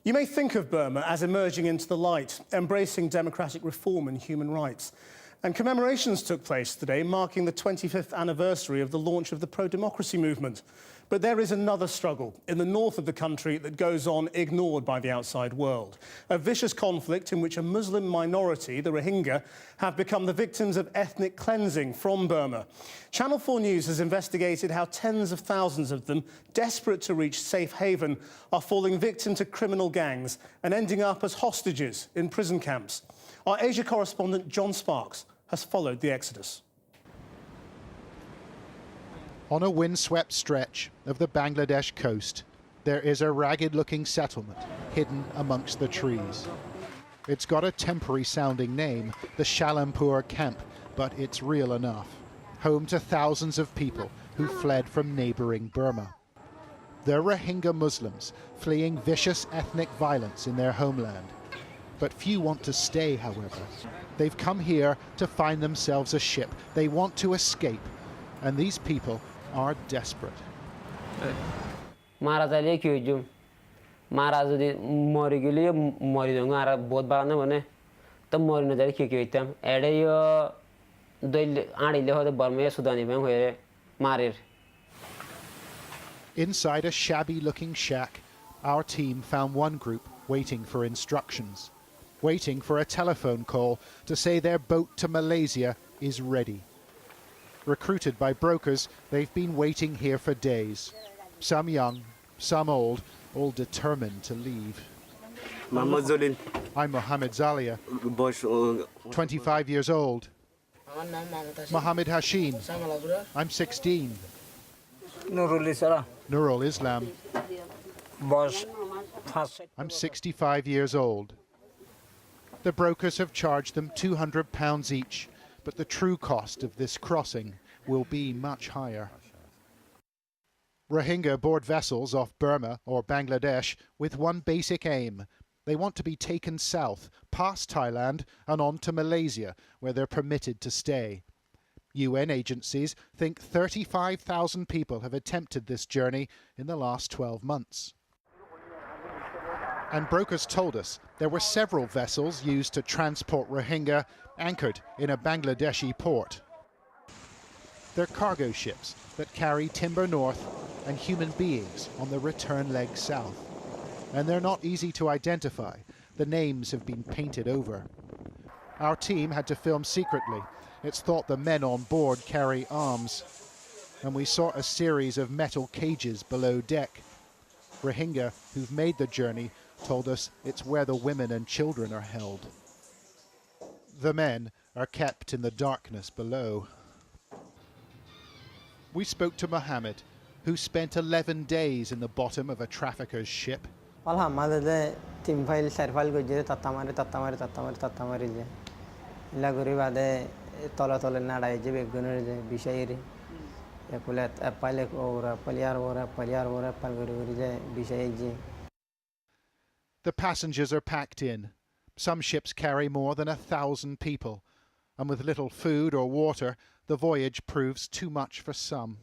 You may think of Burma as emerging into the light, embracing democratic reform and human rights. And commemorations took place today, marking the 25th anniversary of the launch of the pro-democracy movement. But there is another struggle in the north of the country that goes on ignored by the outside world. A vicious conflict in which a Muslim minority, the Rohingya, have become the victims of ethnic cleansing from Burma. Channel 4 News has investigated how tens of thousands of them, desperate to reach safe haven, are falling victim to criminal gangs and ending up as hostages in prison camps. Our Asia correspondent John Sparks has followed the exodus. On a windswept stretch of the Bangladesh coast, there is a ragged-looking settlement hidden amongst the trees. It's got a temporary-sounding name, the Shalampur Camp, but it's real enough. Home to thousands of people who fled from neighbouring Burma. They're Rohingya Muslims fleeing vicious ethnic violence in their homeland. But few want to stay, however. They've come here to find themselves a ship. They want to escape, and these people are desperate. Inside a shabby-looking shack, our team found one group waiting for instructions, waiting for a telephone call to say their boat to Malaysia is ready. Recruited by brokers, they've been waiting here for days. Some young, some old, all determined to leave. I'm Mohammed Zalia, 25 years old. Mohammed Hashim, I'm 16. Nurul Islam, I'm 65 years old. The brokers have charged them £200 each, but the true cost of this crossing will be much higher. Rohingya board vessels off Burma or Bangladesh with one basic aim. They want to be taken south, past Thailand and on to Malaysia, where they're permitted to stay. UN agencies think 35,000 people have attempted this journey in the last 12 months. And brokers told us there were several vessels used to transport Rohingya anchored in a Bangladeshi port. They're cargo ships that carry timber north and human beings on the return leg south. And they're not easy to identify. The names have been painted over. Our team had to film secretly. It's thought the men on board carry arms. And we saw a series of metal cages below deck. Rohingya, who've made the journey, told us it's where the women and children are held. The men are kept in the darkness below. We spoke to Mohammed, who spent 11 days in the bottom of a trafficker's ship. The passengers are packed in. Some ships carry more than 1,000 people, and with little food or water, the voyage proves too much for some.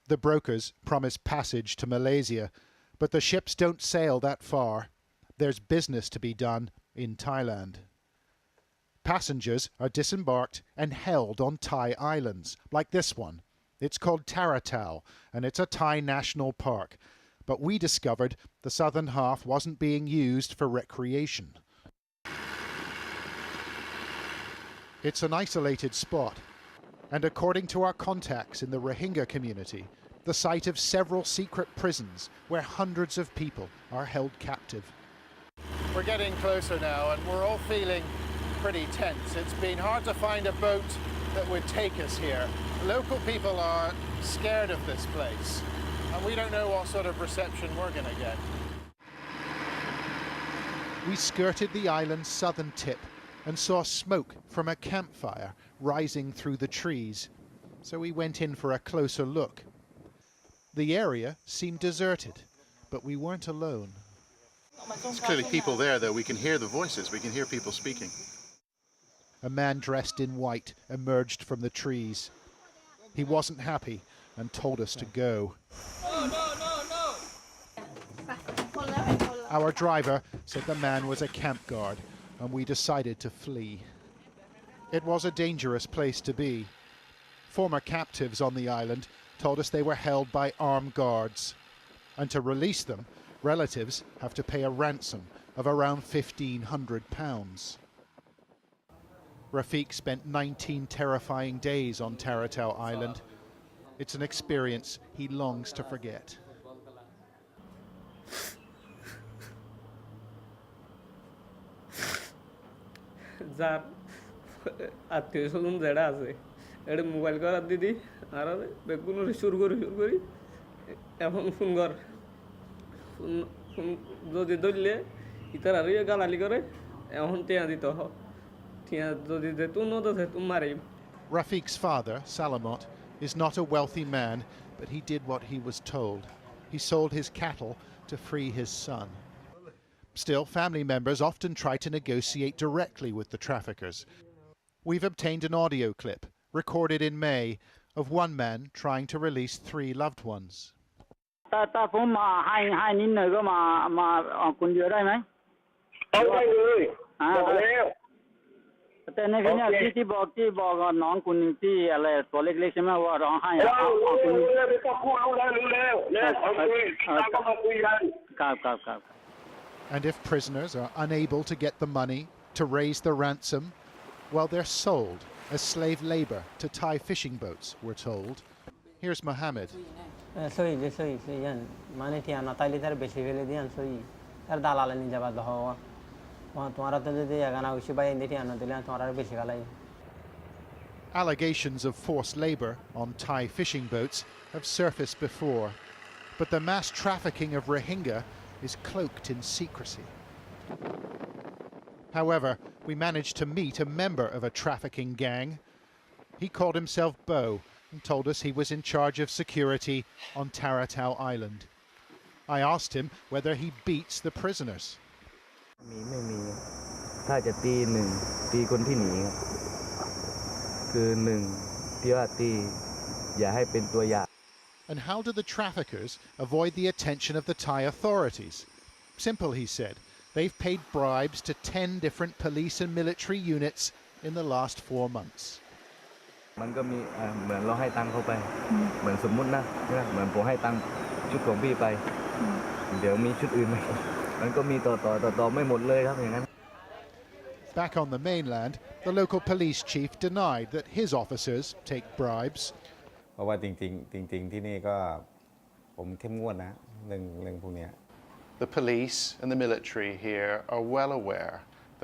The brokers promise passage to Malaysia, but the ships don't sail that far. There's business to be done in Thailand. Passengers are disembarked and held on Thai islands, like this one. It's called Taratau, and it's a Thai national park. But we discovered the southern half wasn't being used for recreation. It's an isolated spot, and according to our contacts in the Rohingya community, the site of several secret prisons where hundreds of people are held captive. We're getting closer now, and we're all feeling pretty tense. It's been hard to find a boat that would take us here. Local people are scared of this place, and we don't know what sort of reception we're going to get. We skirted the island's southern tip and saw smoke from a campfire rising through the trees, so we went in for a closer look. The area seemed deserted. but we weren't alone. There's clearly people there, though. We can hear the voices. We can hear people speaking. A man dressed in white emerged from the trees. He wasn't happy and told us to go. No. Our driver said the man was a camp guard, and we decided to flee. It was a dangerous place to be. Former captives on the island told us they were held by armed guards. And to release them, relatives have to pay a ransom of around £1,500. Rafiq spent 19 terrifying days on Taratau Island. It's an experience he longs to forget. যার আত্মীয় স্বজন যেটা আছে এটা mobile করার দিদি আর বেগুন শুরু করি এখন ফোন কর ফোন যদি ধরলে ইতার আর গালালি করে এখন টিয়া দিতে হ টিয়া যদি দে তুই নতো তুই মারি Rafiq's father, Salamot, is not a wealthy man, but he did what he was told. He sold his cattle to free his son. Still, family members often try to negotiate directly with the traffickers. We've obtained an audio clip, recorded in May, of one man trying to release 3 loved ones. ถ้าผมมาให้นิดหน่อยก็มาคนเดียวได้ไหมเอาได้เลยบอกแล้วแต่ในที่นี้ที่บอกน้องคุณที่อะไรตัวเล็กๆใช่ไหมว่าร้องไห้เอาคุณก็พูดรู้แล้วก็มาคุยกันครับ And if prisoners are unable to get the money to raise the ransom, well, they're sold as slave labor to Thai fishing boats, we're told. Here's Mohammed. Soy yan mane tiana taili tar beshi vele dian soy tar dalala ni jaba do tumhara to de agana ushi bai indi tiana dilan tumhara beshi galai. Allegations of forced labor on Thai fishing boats have surfaced before, but the mass trafficking of Rohingya is cloaked in secrecy. However, we managed to meet a member of a trafficking gang. He called himself Bo and told us he was in charge of security on Taratau Island. I asked him whether he beats the prisoners. ไม่มีถ้าจะตีตีคนที่หนีคือที่ว่าตีอย่าให้เป็นตัวอย่าง And how do the traffickers avoid the attention of the Thai authorities? Simple, he said. They've paid bribes to 10 different police and military units in the last 4 months. มันก็มีเหมือนเราให้ตังค์เขาไปเหมือนสมมุตินะเหมือนผมให้ตังค์ชุดของพี่ไปเดี๋ยวมีชุดอื่นไหมมันก็มีต่อไม่หมดเลยครับอย่างนั้น Back on the mainland, the local police chief denied that his officers take bribes. เพราะว่าจริงที่นี่ก็ผมเข้มงวดนะเรื่องพวกนี้ The police and the military here are well aware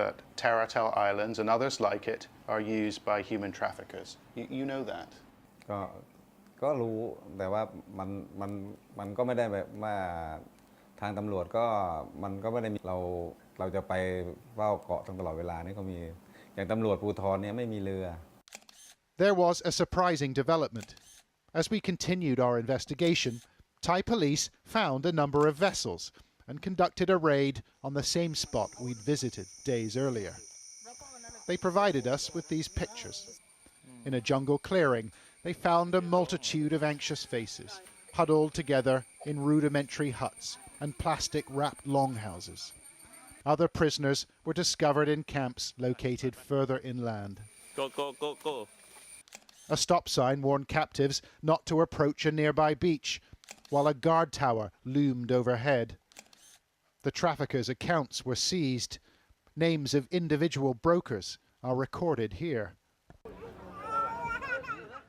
that Taratau Islands and others like it are used by human traffickers. You know that? ก็รู้แต่ว่ามันก็ไม่ได้แบบว่าทางตำรวจก็มันก็ไม่ได้มีเราจะไปเฝ้าเกาะตลอดเวลานี่ก็มีอย่างตำรวจภูธรเนี่ยไม่มีเรือ There was a surprising development. As we continued our investigation, Thai police found a number of vessels and conducted a raid on the same spot we'd visited days earlier. They provided us with these pictures. In a jungle clearing, they found a multitude of anxious faces, huddled together in rudimentary huts and plastic-wrapped longhouses. Other prisoners were discovered in camps located further inland. Go. A stop sign warned captives not to approach a nearby beach, while a guard tower loomed overhead. The traffickers' accounts were seized. Names of individual brokers are recorded here.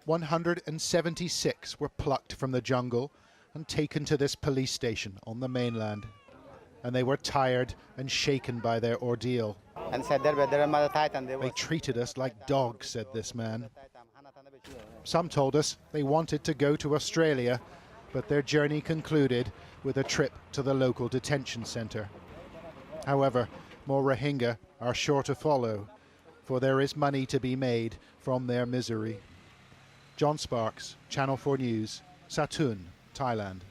176 were plucked from the jungle and taken to this police station on the mainland. And they were tired and shaken by their ordeal. They treated us like dogs, said this man. Some told us they wanted to go to Australia, but their journey concluded with a trip to the local detention centre. However, more Rohingya are sure to follow, for there is money to be made from their misery. John Sparks, Channel 4 News, Satun, Thailand.